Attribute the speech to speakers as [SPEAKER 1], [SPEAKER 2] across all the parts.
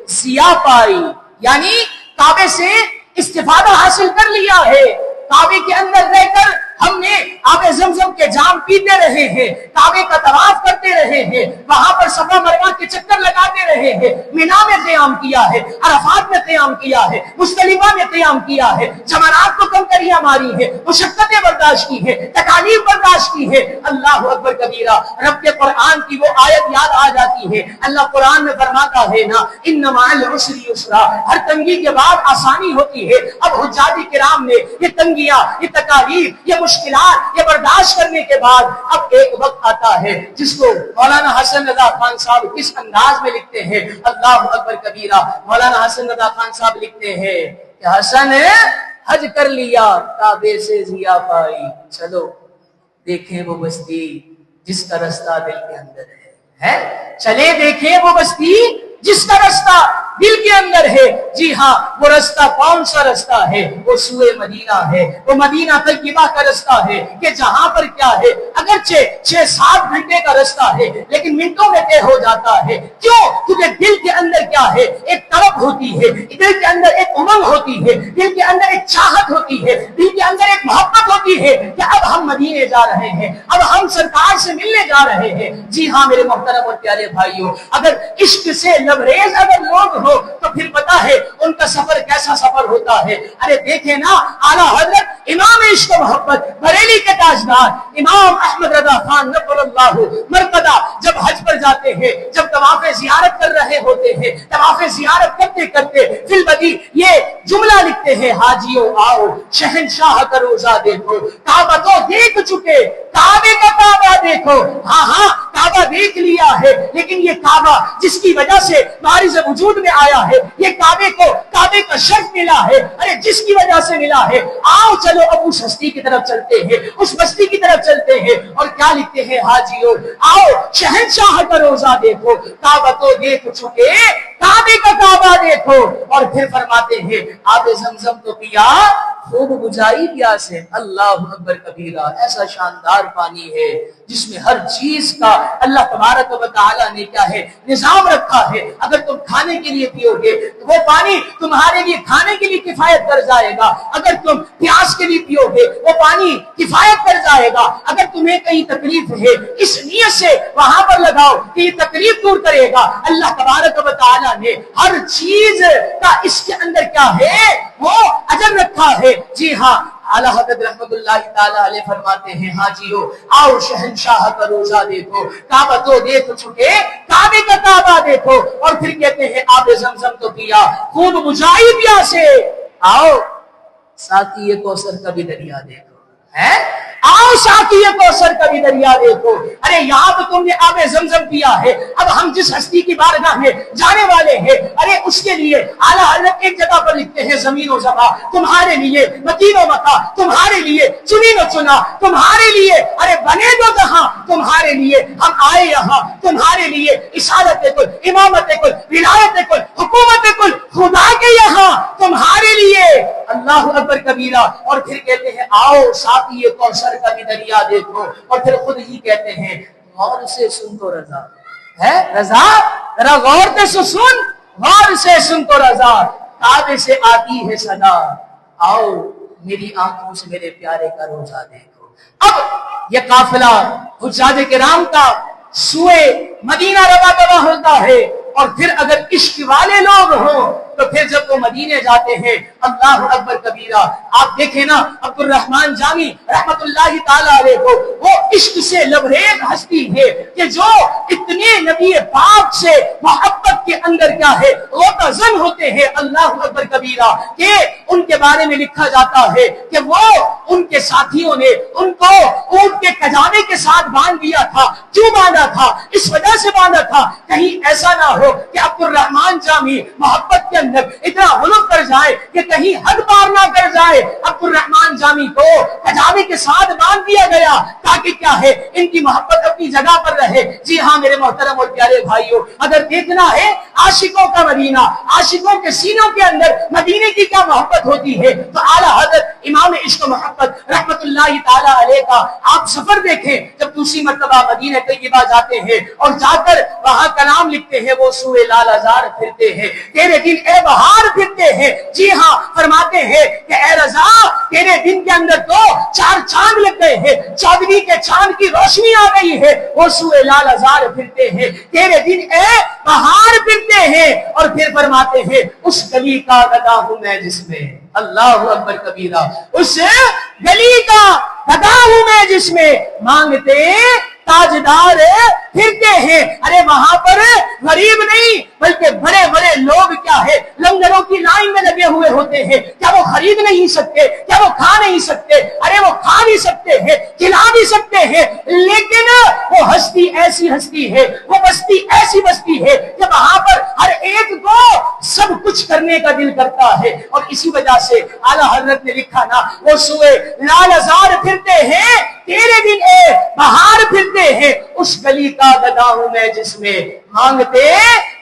[SPEAKER 1] ضیا پائی، یعنی کعبے سے استفادہ حاصل کر لیا ہے. کعبے کے اندر رہ کر ہم نے آب زمزم کے جام پیتے رہے ہیں، کعبے کا طواف کرتے رہے ہیں، وہاں پر صفا مروہ کے چکر لگاتے رہے ہیں، مینا میں قیام کیا ہے، عرفات میں قیام کیا ہے، مزدلفہ میں قیام کیا ہے، جمرات کو کنکریاں ماری ہے، مشقتیں برداشت کی ہے، تکالیف برداشت کی ہے. اللہ اکبر کبیرہ. رب کے قرآن کی وہ آیت یاد آ جاتی ہے. اللہ قرآن میں فرماتا ہے نا، ان مع العسر یسرا، ہر تنگی کے بعد آسانی ہوتی ہے. اب حجاج کرام نے یہ تنگیاں، یہ تکالیف، یہ مشکلات، یہ برداشت کرنے کے بعد اب ایک وقت آتا ہے جس کو مولانا حسن رضا خان صاحب کس انداز میں لکھتے ہیں. اللہ اکبر کبیرہ. مولانا حسن رضا خان صاحب لکھتے ہیں کہ حسن حج کر لیا، کعبے سے ضیا پائی، چلو دیکھیں وہ بستی جس کا رستہ دل کے اندر ہے. چلے دیکھیں وہ بستی جس کا رستہ دل کے اندر ہے. جی ہاں، وہ رستہ کون سا رستہ ہے؟ وہ سوئے مدینہ ہے، وہ مدینہ طیبہ کا رستہ ہے کہ جہاں پر کیا ہے، اگرچہ 6-7 گھنٹے کا رستہ ہے لیکن منٹوں میں طے ہو جاتا ہے. کیوں؟ کیونکہ دل کے اندر کیا ہے، ایک طلب ہوتی ہے، دل کے اندر ایک امنگ ہوتی ہے، دل کے اندر ایک چاہت ہوتی ہے، دل کے اندر ایک محبت ہوتی ہے کہ اب ہم مدینے جا رہے ہیں، اب ہم سرکار سے ملنے جا رہے ہیں. جی ہاں میرے محترم اور پیارے بھائیوں، اگر عشق سے لبریز اگر لوگ ہو تو پھر پتا ہے ان کا سفر کیسا سفر ہوتا ہے. ارے دیکھیں نا، اعلیٰ حضرت امام عشق و محبت بریلی کے تاجدار امام احمد رضا خان نور اللہ مرتضی جب حج پر جاتے ہیں، جب طواف زیارت کر رہے ہوتے ہیں، طواف زیارت کرتے کرتے فی البدی یہ جملہ لکھتے ہیں، حاجیوں آؤ شہنشاہ کا روزہ دیکھو، کعبہ تو دیکھ چکے، کعبے کا کعبہ دیکھو. ہاں ہاں کعبہ دیکھ لیا ہے، لیکن یہ کعبہ جس کی وجہ سے بارز وجود میں آیا ہے، یہ کعبے کو کعبے کا شرف ملا ہے، ارے جس کی وجہ سے ملا ہے. آؤ چلو اب اس ہستی کی طرف چلتے ہیں، اس بستی کی طرف چلتے ہیں. اور کیا لکھتے ہیں، حاجیوں آؤ شہنشاہ کا روزہ دیکھو، کعبہ تو دیکھ چکے، کعبے کا کعبہ دیکھو. اور پھر فرماتے ہیں آب زمزم تو پیا، خوب بجھائی پیاس ہے. اللہ اکبر کبیرہ. ایسا شاندار پانی ہے جس میں ہر چیز کا اللہ تبارک و تعالی نے کیا ہے، نظام رکھا ہے. اگر تم کھانے کے لیے پیو گے تو وہ پانی تمہارے لیے کھانے کے لیے کفایت کر جائے گا. اگر تم پیاس کے لیے پیو گے وہ پانی کفایت کر جائے گا. اگر تمہیں کہیں تکلیف ہے اس نیت سے وہاں پر لگاؤ کہ یہ تکلیف دور کرے گا. اللہ تبارک و تعالی نے ہر چیز کا اس کے اندر کیا ہے، وہ اجر رکھا ہے. جی ہاں اعلیٰ حضرت رحمت اللہ تعالی علیہ فرماتے ہیں، حاجیو آؤ شہنشاہ کا روزہ دیکھو، کعبہ تو دیکھ چکے، کعبے کا کعبہ دیکھو. اور پھر کہتے ہیں آب زمزم تو پیا، خوب بجھائی پیاسے. آؤ ساقی کوثر کا بھی دریا دیکھو، ہے آؤ ساقی کوثر کا بھی دریا دیکھو. ارے یہاں تو تم نے آب زمزم پیا ہے، اب ہم جس ہستی کی بارگاہ میں جانے والے ہیں، ارے اس کے لیے اعلیٰ حضرت ایک جگہ پر لکھتے ہیں، زمین و زبا تمہارے لیے، مکین و مکا تمہارے لیے، چنین و چنا تمہارے لیے، ارے بنے دو جہاں تمہارے لیے، ہم آئے یہاں تمہارے لیے. اشارت کل، امامت کل، ولایت کل، حکومت کل خدا کے یہاں تمہارے لیے. اللہ اکبر کبیرہ. اور پھر کہتے ہیں آؤ ساقی کوثر کا بھی دریا دیکھو. اور پھر خود ہی کہتے ہیں غور سے سن تو رضا ہے، رضا ذرا غور سے سن، غور سے سن تو رضا، کعبے سے آتی ہے صدا، آؤ میری آنکھوں سے میرے پیارے کا روزہ دیکھو. اب یہ قافلہ حجاج کرام کا سوئے مدینہ روا دوا ہوتا ہے. اور پھر اگر عشق والے لوگ ہوں تو پھر جب وہ مدینے جاتے ہیں، اللہ اکبر کبیرہ. آپ دیکھیں نا عبد الرحمن جامی رحمت اللہ تعالی علیہ کو، وہ عشق سے لبریز ہستی ہے کہ جو اتنے نبی پاک سے محبت کے اندر کیا ہے غوطہ-زن ہوتے ہیں. اللہ اکبر کبیرہ. کہ ان کے بارے میں لکھا جاتا ہے کہ وہ ان کے ساتھیوں نے ان کو اونٹ کے کجاوے کے ساتھ باندھ دیا تھا. کیوں باندھا تھا؟ اس وجہ سے باندھا تھا کہیں ایسا نہ ہو کہ عبد الرحمن جامی محبت کے اندر اتنا غلط کر جائے کہ کہیں حد پار نہ کر جائے. عبد الرحمن جامی کو کجاوے کے ساتھ باندھ دیا گیا تاکہ کیا ہے ان کی محبت اپنی جگہ پر رہے. جی ہاں میرے محترم اور پیارے بھائیوں، اگر دیکھنا ہے عاشقوں کا مدینہ، عاشقوں کے سینوں کے اندر مدینے کی کیا محبت ہوتی ہے، تو اعلیٰ حضرت امام عشق و محبت رحمت اللہ تعالی علیہ کا آپ سفر دیکھیں. جب دوسری مرتبہ مدینہ طیبہ جاتے ہیں اور جا کر وہاں کلام لکھتے ہیں، وہ سوئے لال ازار پھرتے ہیں، تیرے دن اے بہار پھرتے ہیں۔ جی ہاں، فرماتے ہیں کہ اے رضا تیرے دن کے اندر تو 4 چاند لگ گئے ہیں، چودھویں کے چاند کی روشنی آ گئی ہے، وہ سوئے لال ازار پھرتے ہیں، تیرے دن اے بہار پھرتے ہیں۔ اور پھر فرماتے ہیں اس گلی کا گدا ہوں میں جس میں، اللہ اکبر کبیرہ، اس گلی کا گدا ہوں میں جس میں مانگتے تاجدار پھرتے ہیں۔ ارے وہاں پر غریب نہیں بلکہ بڑے بڑے لوگ کیا ہے لنگروں کی لائن میں لگے ہوئے ہوتے ہیں۔ کیا وہ خرید نہیں سکتے؟ کیا وہ کھا نہیں سکتے؟ ارے وہ کھا بھی سکتے ہیں، کھلا بھی سکتے ہیں، لیکن وہ ہستی ایسی ہستی ہے، وہ بستی ایسی بستی ہے کہ وہاں پر ہر ایک کو سب کچھ کرنے کا دل کرتا ہے۔ اور اسی وجہ سے اعلیٰ حضرت نے لکھا نا، وہ سوئے لال ازار پھرتے ہیں، تیرے دن اے بہار پھرتے ہیں، اس گلی کا گدا ہوں میں جس میں مانگتے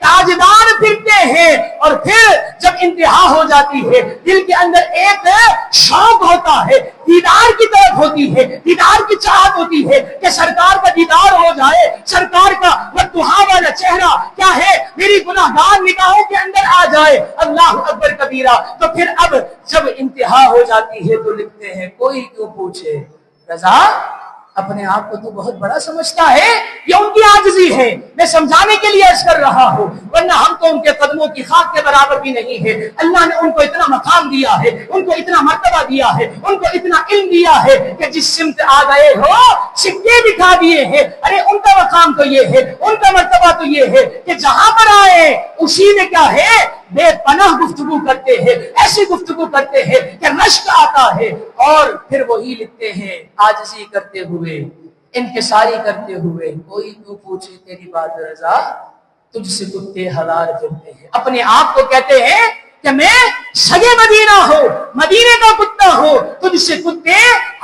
[SPEAKER 1] تاجدار پھرتے ہیں۔ اور پھر جب انتہا ہو جاتی ہے، دل کے اندر ایک شوق ہوتا ہے، دیدار کی طرف ہوتی ہے، دیدار کی چاہت ہوتی ہے کہ سرکار کا دیدار ہو جائے، سرکار کا مدحا والا چہرہ کیا ہے میری گناہگار نگاہوں کے اندر آ جائے، اللہ اکبر کبیرہ۔ تو پھر اب جب انتہا ہو جاتی ہے تو لکھتے ہیں کوئی کیوں پوچھے رضا اپنے آپ کو تو بہت بڑا سمجھتا ہے، یہ ان کی عاجزی ہے، میں سمجھانے کے لیے عرض کر رہا ہوں، ورنہ ہم تو ان کے قدموں کی خاک کے برابر بھی نہیں ہے۔ اللہ نے ان کو اتنا مقام دیا ہے، ان کو اتنا مرتبہ دیا ہے، ان کو اتنا علم دیا ہے کہ جس سمت آ گئے ہو سکے دکھا دیے ہیں۔ ارے ان کا مقام تو یہ ہے، ان کا مرتبہ تو یہ ہے کہ جہاں پر آئے اسی میں کیا ہے بے پناہ گفتگو کرتے ہیں، ایسی گفتگو کرتے ہیں کہ رشک آتا ہے۔ اور پھر وہی لکھتے ہیں عاجزی کرتے ہوئے، انکساری کرتے ہوئے، کوئی کیوں پوچھے تیری بات رضا تجھ سے کتے ہزار پھرتے ہیں۔ اپنے آپ کو کہتے ہیں کہ میں سگے مدینہ ہوں، مدینے کا کتا ہوں، تجھ سے کتے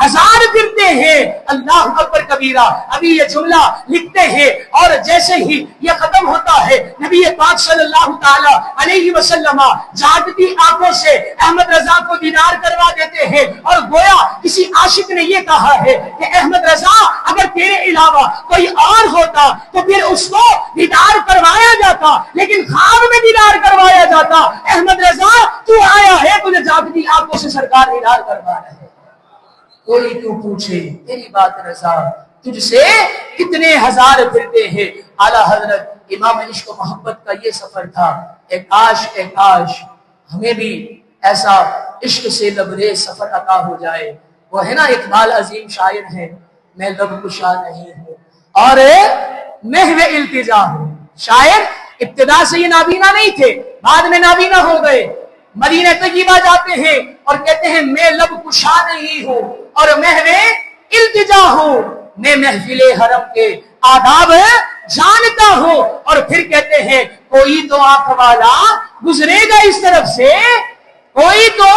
[SPEAKER 1] ہزار پھرتے ہیں، اللہ اکبر کبیرہ۔ ابھی یہ جملہ لکھتے ہیں اور جیسے ہی یہ ختم ہوتا ہے نبی پاک صلی اللہ تعالی علیہ وسلم جاگتی آنکھوں سے احمد رضا کو دیدار کروا دیتے ہیں، اور گویا کسی عاشق نے یہ کہا ہے کہ احمد رضا اگر تیرے علاوہ کوئی اور ہوتا تو پھر اس کو دیدار کروایا جاتا، لیکن خواب میں دیدار کروایا جاتا۔ احمد رضا تو آیا ہے، تجھے جاگتی آنکھوں سے سرکار دیدار کروا رہے ہیں، کوئی کیوں پوچھے تیری بات رضا تجھ سے کتنے ہزار پھرتے ہیں۔ اعلیٰ حضرت امام عشق و محبت کا یہ سفر تھا۔ ایک کاش ہمیں بھی ایسا عشق سے لبریز سفر عطا ہو جائے۔ وہ ہے نا اقبال عظیم شاعر ہے، میں لب کشا نہیں ہوں اور محو التجا ہوں۔ شاعر ابتدا سے یہ نابینا نہیں تھے، بعد میں نابینا ہو گئے، مدینہ طیبہ جاتے ہیں اور کہتے ہیں میں لب کشا نہیں ہوں اور محو التجا ہوں، میں محفل حرم کے آداب جانتا ہوں۔ اور پھر کہتے ہیں کوئی تو آنکھ والا گزرے گا اس طرف سے، کوئی تو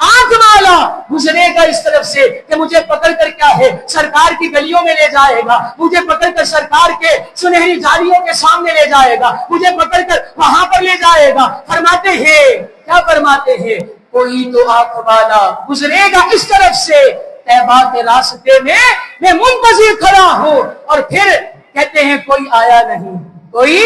[SPEAKER 1] آنکھ والا گزرے گا اس طرف سے کہ مجھے پکڑ کر کیا ہے سرکار کی گلیوں میں لے جائے گا، مجھے پکڑ کر سرکار کے سنہری جالیوں کے سامنے لے جائے گا، مجھے پکڑ کر وہاں پر لے جائے گا۔ فرماتے ہیں کیا فرماتے ہیں کوئی تو آنکھ والا گزرے گا اس طرف سے، طیبہ کے راستے میں میں منتظر کھڑا ہوں۔ اور پھر کہتے ہیں کوئی آیا نہیں، کوئی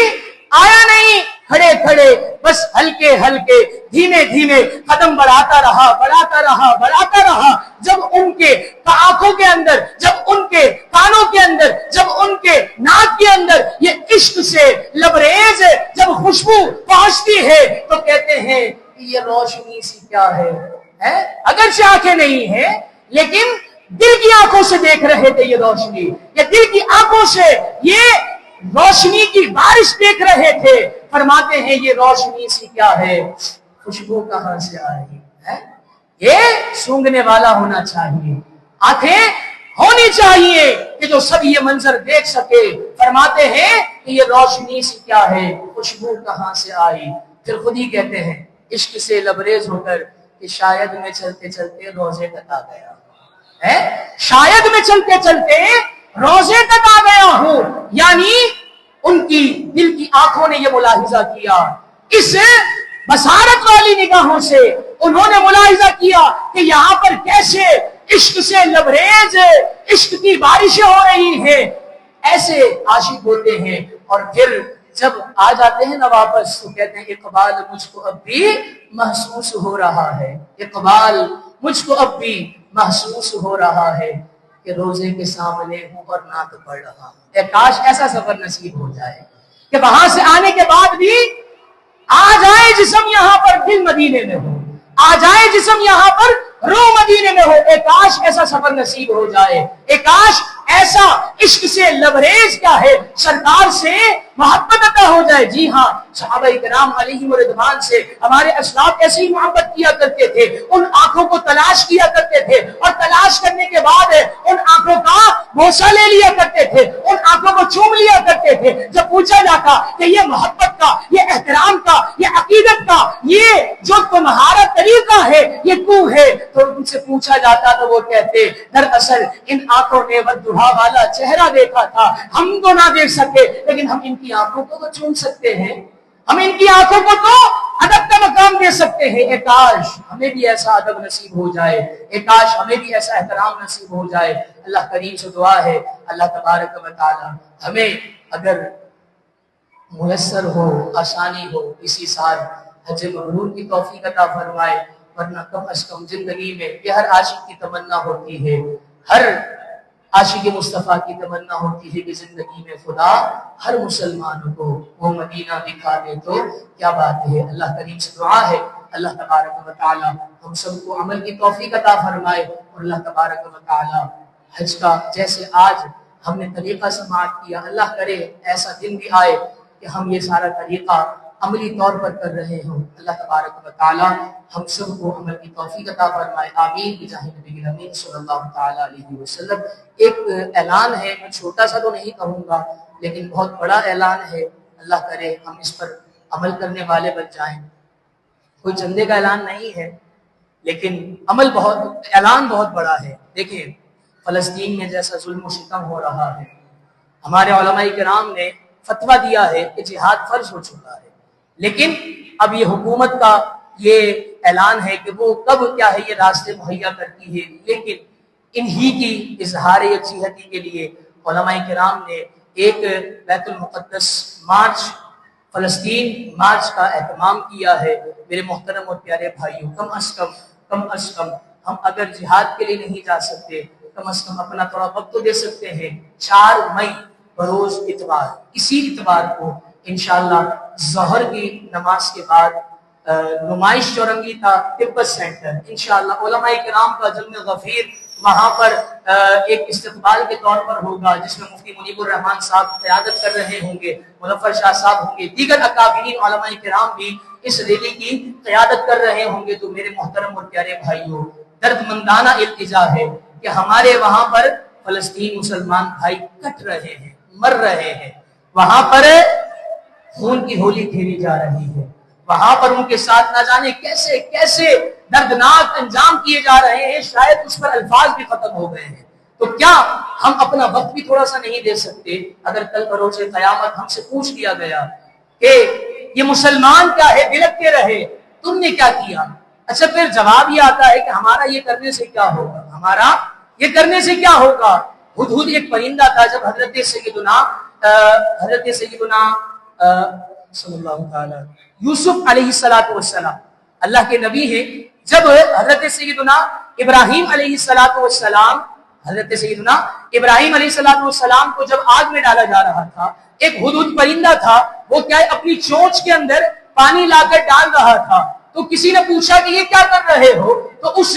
[SPEAKER 1] آیا نہیں، کھڑے کھڑے بس ہلکے ہلکے دھیمے دھیمے قدم بڑھاتا رہا، جب ان کے آنکھوں کے اندر، جب ان کے کانوں کے اندر، جب ان کے ناک کے اندر یہ عشق سے لبریز جب خوشبو پہنچتی ہے تو کہتے ہیں یہ روشنی سی کیا ہے، اگرچہ آنکھیں نہیں ہیں لیکن دل کی آنکھوں سے دیکھ رہے تھے یہ روشنی، یہ دل کی آنکھوں سے یہ روشنی کی بارش دیکھ رہے تھے۔ فرماتے ہیں یہ روشنی سی کیا ہے، خوشبو کہاں سے آئی ہے، یہ سونگنے والا ہونا چاہیے، آنکھیں ہونی چاہیے کہ جو سب یہ منظر دیکھ سکے۔ فرماتے ہیں کہ یہ روشنی سی کیا ہے، خوشبو کہاں سے آئی۔ پھر خود ہی کہتے ہیں عشق سے لبریز ہو کر کہ شاید میں چلتے چلتے روزے تک آ گیا، شاید میں چلتے چلتے روزے تک آ گیا ہوں۔ یعنی ان کی دل کی آنکھوں نے یہ ملاحظہ کیا، اس بصارت والی نگاہوں سے انہوں نے ملاحظہ کیا کہ یہاں پر کیسے عشق سے لبریز عشق کی بارشیں ہو رہی ہیں۔ ایسے عاشق ہوتے ہیں اور پھر جب آ جاتے ہیں نا واپس تو کہتے ہیں اقبال مجھ کو اب بھی محسوس ہو رہا ہے، اقبال مجھ کو اب بھی محسوس ہو رہا ہے کہ روزے کے سامنے ہوں اور نعت پڑھ رہا ہوں۔ اے کاش ایسا سفر نصیب ہو جائے کہ وہاں سے آنے کے بعد بھی آ جائے جسم یہاں پر دل مدینے میں ہو، آ جائے جسم یہاں پر روح مدینے میں ہو۔ اے کاش ایسا سفر نصیب ہو جائے، اے کاش ایسا عشق سے لبریز کیا ہے سرکار سے محبت عطا ہو جائے۔ جی ہاں، صحابہ کرام علیہم رضوان سے ہمارے اسلاف ایسے ہی محبت کیا کرتے تھے، ان آنکھوں کو تلاش کیا کرتے تھے اور تلاش کرنے کے بعد ان آنکھوں کا بوسہ لے لیا کرتے تھے، ان آنکھوں کو چوم لیا کرتے تھے۔ جب پوچھا جاتا کہ یہ محبت کا، یہ احترام کا، یہ عقیدت کا، یہ جو تمہارا طریقہ ہے یہ کیوں ہے، تو ان سے پوچھا جاتا تو وہ کہتے دراصل ان آنکھوں نے والضحیٰ والا چہرہ دیکھا تھا، ہم تو نہ دیکھ سکے لیکن ہم ان کی آنکھوں کو تو چوم سکتے ہیں، ہم ان کی آنکھوں کو تو ادب کا مقام دے سکتے ہیں۔ اے کاش ہمیں بھی ایسا ادب نصیب ہو جائے، اے کاش ہمیں بھی ایسا احترام نصیب ہو جائے۔ اللہ کریم سے دعا ہے اللہ تبارک و تعالی ہمیں اگر میسر ہو، آسانی ہو، اسی سال حج مبرور کی توفیق عطا فرمائے، ورنہ کم از کم زندگی میں یہ ہر عاشق کی تمنا ہوتی ہے، ہر عاشق مصطفیٰ کی تمنا ہوتی ہے کہ زندگی میں خدا ہر مسلمان کو وہ مدینہ دکھا دے، تو کیا بات ہے۔ اللہ کریم سے دعا ہے اللہ تبارک و تعالی ہم سب کو عمل کی توفیق عطا فرمائے، اور اللہ تبارک و تعالی حج کا جیسے آج ہم نے طریقہ سماعت کیا، اللہ کرے ایسا دن بھی آئے کہ ہم یہ سارا طریقہ عملی طور پر کر رہے ہوں۔ اللہ تبارک و تعالی ہم سب کو عمل کی توفیق عطا فرمائے، آمین بجاہ نبی الامین صلی اللہ تعالی علیہ وسلم۔ ایک اعلان ہے، میں چھوٹا سا تو نہیں کہوں گا لیکن بہت بڑا اعلان ہے، اللہ کرے ہم اس پر عمل کرنے والے بن جائیں۔ کوئی چندے کا اعلان نہیں ہے لیکن اعلان بہت بڑا ہے۔ دیکھیں فلسطین میں جیسا ظلم و ستم ہو رہا ہے، ہمارے علماء کرام نے فتویٰ دیا ہے کہ جہاد فرض ہو چکا ہے، لیکن اب یہ حکومت کا یہ اعلان ہے کہ وہ کب کیا ہے یہ راستے مہیا کرتی ہے، لیکن انہی کی اظہار یکجہتی کے لیے علماء کرام نے ایک بیت المقدس مارچ، فلسطین مارچ کا اہتمام کیا ہے۔ میرے محترم اور پیارے بھائیوں، کم از کم ہم اگر جہاد کے لیے نہیں جا سکتے، کم از کم اپنا تھوڑا وقت تو دے سکتے ہیں۔ 4 مئی بروز اتوار، اسی اتوار کو انشاءاللہ ظہر کی نماز کے بعد نمائش چورنگی تھا تبت سینٹر، انشاءاللہ علماء کرام کا جلم غفیر وہاں پر ایک استقبال کے طور پر ہوگا، جس میں مفتی منیب الرحمان صاحب قیادت کر رہے ہوں گے، مظفر شاہ صاحب ہوں گے، دیگر اکابرین علماء کرام بھی اس ریلی کی قیادت کر رہے ہوں گے۔ تو میرے محترم اور پیارے بھائیوں، درد مندانہ التجا ہے کہ ہمارے وہاں پر فلسطین مسلمان بھائی کٹ رہے ہیں، مر رہے ہیں، وہاں پر خون کی ہولی کھیلی جا رہی ہے، وہاں پر ان کے ساتھ نہ جانے کیسے کیسے دردناک انجام کیے جا رہے ہیں، شاید اس پر الفاظ بھی ختم ہو گئے ہیں۔ تو کیا ہم اپنا وقت بھی تھوڑا سا نہیں دے سکتے؟ اگر کل بروز قیامت ہم سے پوچھ لیا گیا کہ یہ مسلمان کیا ہے بلکتے رہے، تم نے کیا کیا، اچھا پھر جواب یہ آتا ہے کہ ہمارا یہ کرنے سے کیا ہوگا، ہمارا یہ کرنے سے کیا ہوگا۔ ہدہد ایک پرندہ تھا، جب حضرت سیدنا صلی اللہ تعالی یوسف علیہ السلام اللہ کے نبی ہیں، جب حضرت سیدنا ابراہیم علیہ السلام کو جب آگ میں ڈالا جا رہا تھا، ایک ہدہد پرندہ تھا، وہ کیا ہے اپنی چونچ کے اندر پانی لا کر ڈال رہا تھا۔ تو کسی نے پوچھا کہ یہ کیا کر رہے ہو، تو اس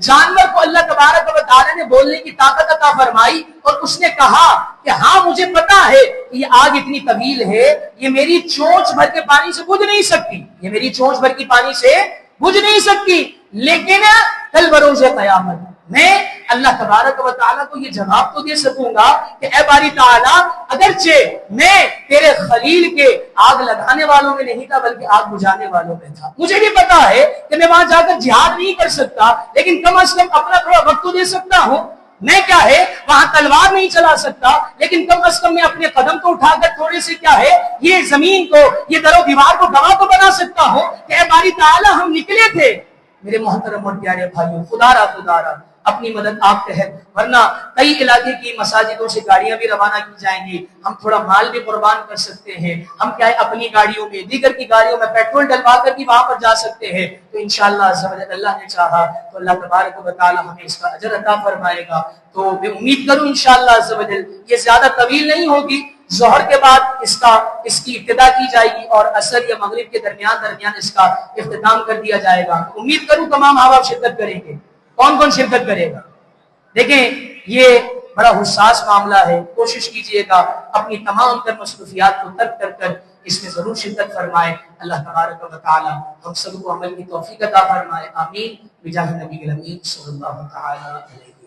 [SPEAKER 1] جانور کو اللہ تبارک و تعالی نے بولنے کی طاقت عطا فرمائی، اور اس نے کہا کہ ہاں مجھے پتا ہے کہ یہ آگ اتنی طویل ہے، یہ میری چونچ بھر کے پانی سے بجھ نہیں سکتی، یہ میری چونچ بھر کی پانی سے بجھ نہیں سکتی، لیکن کل بروز قیامت میں اللہ تبارک و تعالیٰ کو یہ جواب تو دے سکوں گا کہ اے باری تعالیٰ، اگرچہ میں تیرے خلیل کے آگ لگانے والوں میں نہیں تھا بلکہ آگ بجھانے والوں میں تھا، مجھے بھی پتا ہے کہ میں وہاں جا کر جہاد نہیں کر سکتا، لیکن کم از کم اپنا تھوڑا وقت تو دے سکتا ہوں۔ میں کیا ہے وہاں تلوار نہیں چلا سکتا، لیکن کم از کم میں اپنے قدم کو اٹھا کر تھوڑے سے کیا ہے یہ زمین کو، یہ در و دیوار کو گواہ تو بنا سکتا ہوں کہ اے باری تعالیٰ ہم نکلے تھے۔ میرے محترم اور پیارے بھائیوں، خدا را اپنی مدد آپ تحت، ورنہ کئی علاقے کی مساجدوں سے گاڑیاں بھی روانہ کی جائیں گی، ہم تھوڑا مال بھی قربان کر سکتے ہیں، ہم کیا ہے اپنی گاڑیوں میں دیگر کی گاڑیوں میں پیٹرول ڈلوا کر بھی وہاں پر جا سکتے ہیں، تو انشاءاللہ عز و جل اللہ نے چاہا تو اللہ تبارک و تعالی ہمیں اس کا اجر عطا فرمائے گا۔ تو میں امید کروں انشاءاللہ عز و جل یہ زیادہ طویل نہیں ہوگی، ظہر کے بعد اس کی ابتدا کی جائے گی اور عصر یا مغرب کے درمیان اس کا اختتام کر دیا جائے گا۔ امید کروں تمام احباب شرکت کریں گے۔ کون کون شرکت کرے گا؟ دیکھیں یہ بڑا حساس معاملہ ہے، کوشش کیجئے گا اپنی تمام تر مصروفیات کو ترک کر کر اس میں ضرور شرکت فرمائے۔ اللہ تبارک و تعالی ہم سب کو عمل کی توفیق عطا فرمائے، آمین بجاہ نبی الامین صلی اللہ تعالی علیہ وسلم۔